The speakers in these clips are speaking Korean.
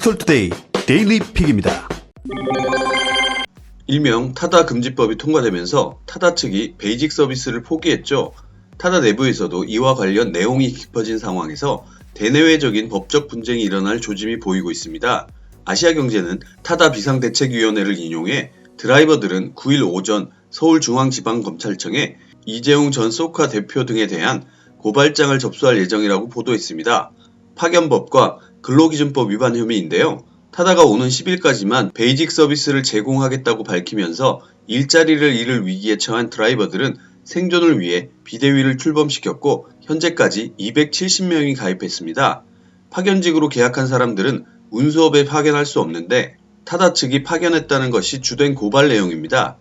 디지털투데이 데일리 픽입니다. 일명 타다 금지법이 통과되면서 타다 측이 베이직 서비스를 포기했죠. 타다 내부에서도 이와 관련 내용이 깊어진 상황에서 대내외적인 법적 분쟁이 일어날 조짐이 보이고 있습니다. 아시아경제는 타다 비상대책위원회를 인용해 드라이버들은 9일 오전 서울중앙지방검찰청에 이재용 전 소카 대표 등에 대한 고발장을 접수할 예정이라고 보도했습니다. 파견법과 근로기준법 위반 혐의인데요. 타다가 오는 10일까지만 베이직 서비스를 제공하겠다고 밝히면서 일자리를 잃을 위기에 처한 드라이버들은 생존을 위해 비대위를 출범시켰고 현재까지 270명이 가입했습니다. 파견직으로 계약한 사람들은 운수업에 파견할 수 없는데 타다 측이 파견했다는 것이 주된 고발 내용입니다.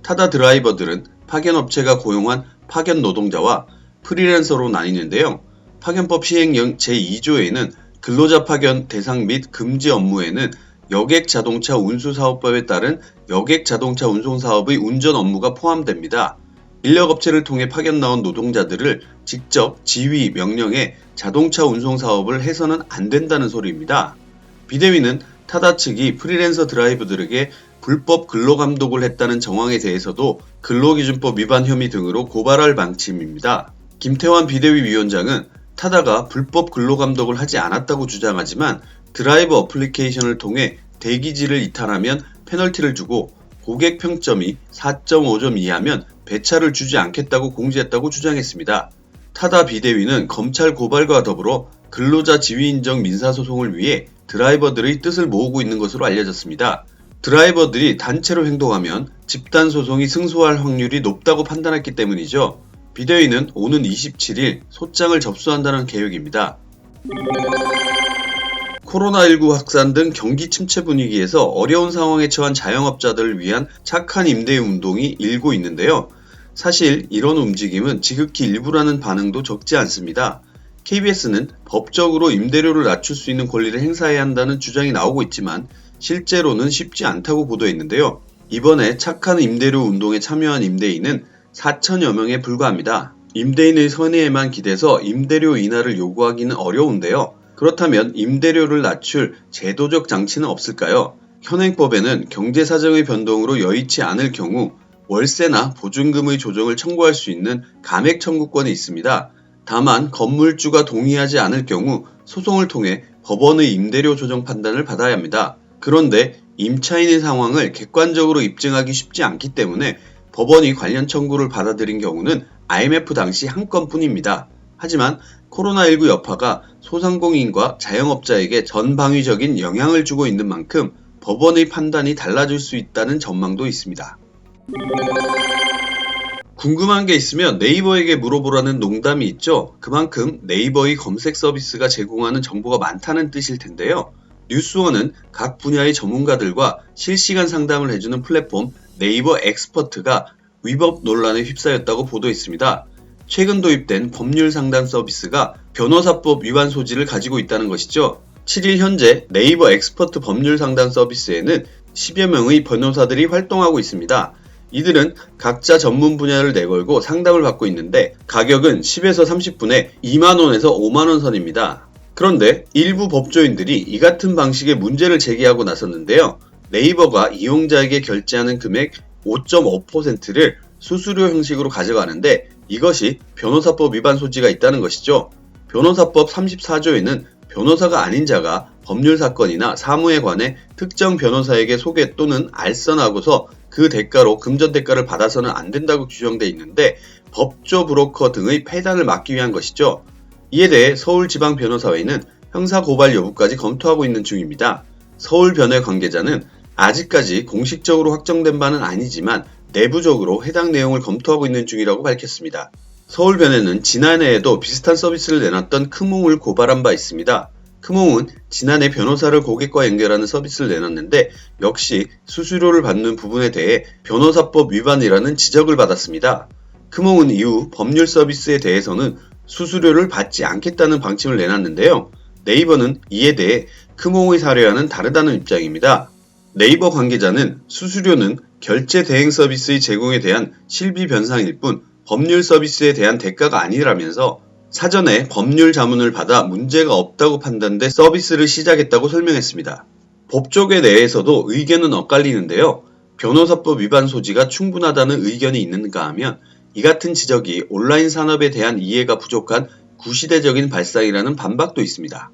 타다 드라이버들은 파견업체가 고용한 파견 노동자와 프리랜서로 나뉘는데요. 파견법 시행령 제2조에는 근로자 파견 대상 및 금지 업무에는 여객자동차 운수사업법에 따른 여객자동차 운송사업의 운전 업무가 포함됩니다. 인력업체를 통해 파견 나온 노동자들을 직접 지휘, 명령해 자동차 운송사업을 해서는 안 된다는 소리입니다. 비대위는 타다 측이 프리랜서 드라이버들에게 불법 근로감독을 했다는 정황에 대해서도 근로기준법 위반 혐의 등으로 고발할 방침입니다. 김태환 비대위 위원장은 타다가 불법 근로감독을 하지 않았다고 주장하지만 드라이브 어플리케이션을 통해 대기지를 이탈하면 페널티를 주고 고객 평점이 4.5점 이하면 배차를 주지 않겠다고 공지했다고 주장했습니다. 타다 비대위는 검찰 고발과 더불어 근로자 지위 인정 민사소송을 위해 드라이버들의 뜻을 모으고 있는 것으로 알려졌습니다. 드라이버들이 단체로 행동하면 집단소송이 승소할 확률이 높다고 판단했기 때문이죠. 비대위는 오는 27일 소장을 접수한다는 계획입니다. 코로나19 확산 등 경기 침체 분위기에서 어려운 상황에 처한 자영업자들을 위한 착한 임대 운동이 일고 있는데요. 사실 이런 움직임은 지극히 일부라는 반응도 적지 않습니다. KBS는 법적으로 임대료를 낮출 수 있는 권리를 행사해야 한다는 주장이 나오고 있지만 실제로는 쉽지 않다고 보도했는데요. 이번에 착한 임대료 운동에 참여한 임대인은 4천여 명에 불과합니다. 임대인의 선의에만 기대서 임대료 인하를 요구하기는 어려운데요. 그렇다면 임대료를 낮출 제도적 장치는 없을까요? 현행법에는 경제사정의 변동으로 여의치 않을 경우 월세나 보증금의 조정을 청구할 수 있는 감액 청구권이 있습니다. 다만 건물주가 동의하지 않을 경우 소송을 통해 법원의 임대료 조정 판단을 받아야 합니다. 그런데 임차인의 상황을 객관적으로 입증하기 쉽지 않기 때문에 법원이 관련 청구를 받아들인 경우는 IMF 당시 한 건뿐입니다. 하지만 코로나19 여파가 소상공인과 자영업자에게 전방위적인 영향을 주고 있는 만큼 법원의 판단이 달라질 수 있다는 전망도 있습니다. 궁금한 게 있으면 네이버에게 물어보라는 농담이 있죠. 그만큼 네이버의 검색 서비스가 제공하는 정보가 많다는 뜻일 텐데요. 뉴스원은 각 분야의 전문가들과 실시간 상담을 해주는 플랫폼 네이버 엑스퍼트가 위법 논란에 휩싸였다고 보도했습니다. 최근 도입된 법률 상담 서비스가 변호사법 위반 소지를 가지고 있다는 것이죠. 7일 현재 네이버 엑스퍼트 법률 상담 서비스에는 10여 명의 변호사들이 활동하고 있습니다. 이들은 각자 전문 분야를 내걸고 상담을 받고 있는데 가격은 10에서 30분에 2만원에서 5만원 선입니다. 그런데 일부 법조인들이 이 같은 방식의 문제를 제기하고 나섰는데요. 네이버가 이용자에게 결제하는 금액 5.5%를 수수료 형식으로 가져가는데 이것이 변호사법 위반 소지가 있다는 것이죠. 변호사법 34조에는 변호사가 아닌 자가 법률 사건이나 사무에 관해 특정 변호사에게 소개 또는 알선하고서 그 대가로 금전 대가를 받아서는 안 된다고 규정되어 있는데 법조 브로커 등의 폐단을 막기 위한 것이죠. 이에 대해 서울지방변호사회는 형사고발 여부까지 검토하고 있는 중입니다. 서울변회 관계자는 아직까지 공식적으로 확정된 바는 아니지만 내부적으로 해당 내용을 검토하고 있는 중이라고 밝혔습니다. 서울변회는 지난해에도 비슷한 서비스를 내놨던 크몽을 고발한 바 있습니다. 크몽은 지난해 변호사를 고객과 연결하는 서비스를 내놨는데 역시 수수료를 받는 부분에 대해 변호사법 위반이라는 지적을 받았습니다. 크몽은 이후 법률 서비스에 대해서는 수수료를 받지 않겠다는 방침을 내놨는데요. 네이버는 이에 대해 크몽의 사례와는 다르다는 입장입니다. 네이버 관계자는 수수료는 결제 대행 서비스의 제공에 대한 실비 변상일 뿐 법률 서비스에 대한 대가가 아니라면서 사전에 법률 자문을 받아 문제가 없다고 판단돼 서비스를 시작했다고 설명했습니다. 법조계 내에서도 의견은 엇갈리는데요. 변호사법 위반 소지가 충분하다는 의견이 있는가 하면 이 같은 지적이 온라인 산업에 대한 이해가 부족한 구시대적인 발상이라는 반박도 있습니다.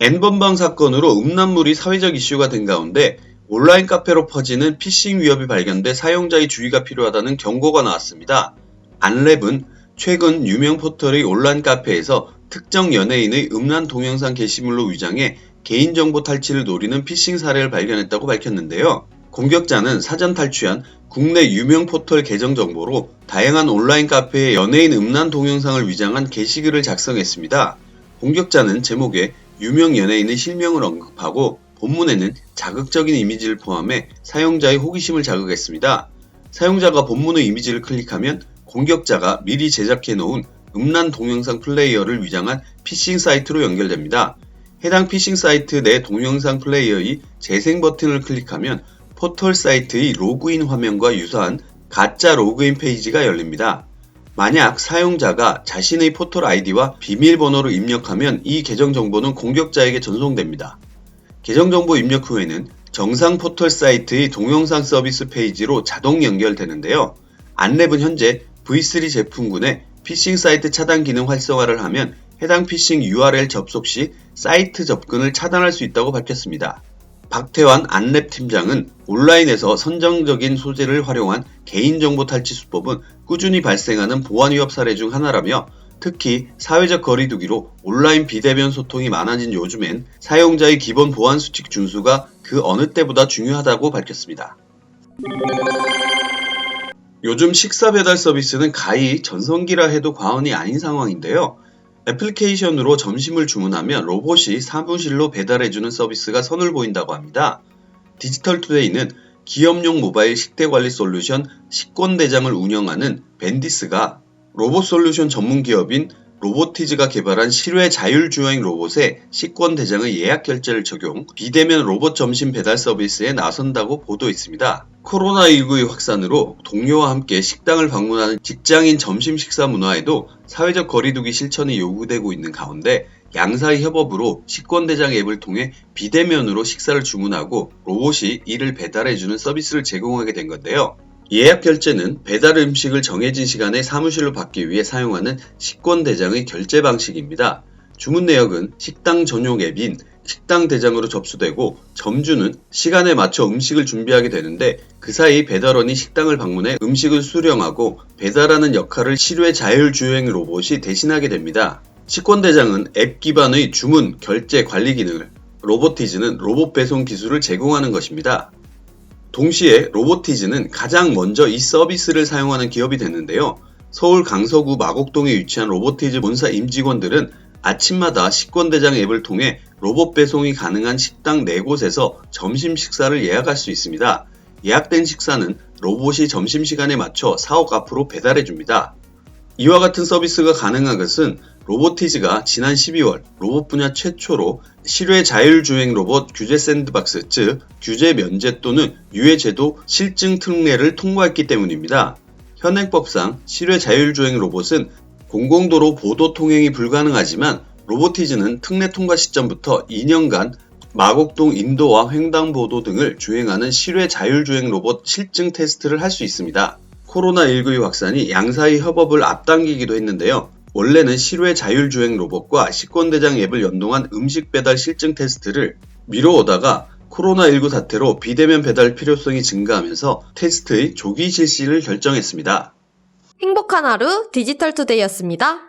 N번방 사건으로 음란물이 사회적 이슈가 된 가운데 온라인 카페로 퍼지는 피싱 위협이 발견돼 사용자의 주의가 필요하다는 경고가 나왔습니다. 안랩은 최근 유명 포털의 온라인 카페에서 특정 연예인의 음란 동영상 게시물로 위장해 개인정보 탈취를 노리는 피싱 사례를 발견했다고 밝혔는데요. 공격자는 사전 탈취한 국내 유명 포털 계정 정보로 다양한 온라인 카페에 연예인 음란 동영상을 위장한 게시글을 작성했습니다. 공격자는 제목에 유명 연예인의 실명을 언급하고 본문에는 자극적인 이미지를 포함해 사용자의 호기심을 자극했습니다. 사용자가 본문의 이미지를 클릭하면 공격자가 미리 제작해 놓은 음란 동영상 플레이어를 위장한 피싱 사이트로 연결됩니다. 해당 피싱 사이트 내 동영상 플레이어의 재생 버튼을 클릭하면 포털 사이트의 로그인 화면과 유사한 가짜 로그인 페이지가 열립니다. 만약 사용자가 자신의 포털 아이디와 비밀번호를 입력하면 이 계정 정보는 공격자에게 전송됩니다. 계정 정보 입력 후에는 정상 포털 사이트의 동영상 서비스 페이지로 자동 연결되는데요. 안랩은 현재 V3 제품군에 피싱 사이트 차단 기능 활성화를 하면 해당 피싱 URL 접속 시 사이트 접근을 차단할 수 있다고 밝혔습니다. 박태환 안랩 팀장은 온라인에서 선정적인 소재를 활용한 개인정보 탈취 수법은 꾸준히 발생하는 보안 위협 사례 중 하나라며 특히 사회적 거리두기로 온라인 비대면 소통이 많아진 요즘엔 사용자의 기본 보안 수칙 준수가 그 어느 때보다 중요하다고 밝혔습니다. 요즘 식사 배달 서비스는 가히 전성기라 해도 과언이 아닌 상황인데요. 애플리케이션으로 점심을 주문하면 로봇이 사무실로 배달해주는 서비스가 선을 보인다고 합니다. 디지털투데이는 기업용 모바일 식대관리 솔루션 식권대장을 운영하는 벤디스가 로봇 솔루션 전문 기업인 로보티즈가 개발한 실외 자율주행 로봇에 식권대장의 예약 결제를 적용, 비대면 로봇 점심 배달 서비스에 나선다고 보도했습니다. 코로나19의 확산으로 동료와 함께 식당을 방문하는 직장인 점심 식사 문화에도 사회적 거리두기 실천이 요구되고 있는 가운데 양사의 협업으로 식권대장 앱을 통해 비대면으로 식사를 주문하고 로봇이 이를 배달해주는 서비스를 제공하게 된 건데요. 예약 결제는 배달 음식을 정해진 시간에 사무실로 받기 위해 사용하는 식권대장의 결제 방식입니다. 주문 내역은 식당 전용 앱인 식당대장으로 접수되고 점주는 시간에 맞춰 음식을 준비하게 되는데 그 사이 배달원이 식당을 방문해 음식을 수령하고 배달하는 역할을 실외 자율주행 로봇이 대신하게 됩니다. 식권대장은 앱 기반의 주문, 결제, 관리 기능을, 로보티즈는 로봇 배송 기술을 제공하는 것입니다. 동시에 로보티즈는 가장 먼저 이 서비스를 사용하는 기업이 됐는데요. 서울 강서구 마곡동에 위치한 로보티즈 본사 임직원들은 아침마다 식권대장 앱을 통해 로봇 배송이 가능한 식당 4곳에서 점심 식사를 예약할 수 있습니다. 예약된 식사는 로봇이 점심시간에 맞춰 사옥 앞으로 배달해줍니다. 이와 같은 서비스가 가능한 것은 로보티즈가 지난 12월 로봇 분야 최초로 실외 자율주행 로봇 규제 샌드박스, 즉 규제 면제 또는 유예 제도 실증 특례를 통과했기 때문입니다. 현행법상 실외 자율주행 로봇은 공공도로 보도 통행이 불가능하지만 로보티즈는 특례 통과 시점부터 2년간 마곡동 인도와 횡단보도 등을 주행하는 실외 자율주행 로봇 실증 테스트를 할 수 있습니다. 코로나19의 확산이 양사의 협업을 앞당기기도 했는데요. 원래는 실외 자율주행 로봇과 식권대장 앱을 연동한 음식 배달 실증 테스트를 미뤄오다가 코로나19 사태로 비대면 배달 필요성이 증가하면서 테스트의 조기 실시를 결정했습니다. 행복한 하루 디지털투데이였습니다.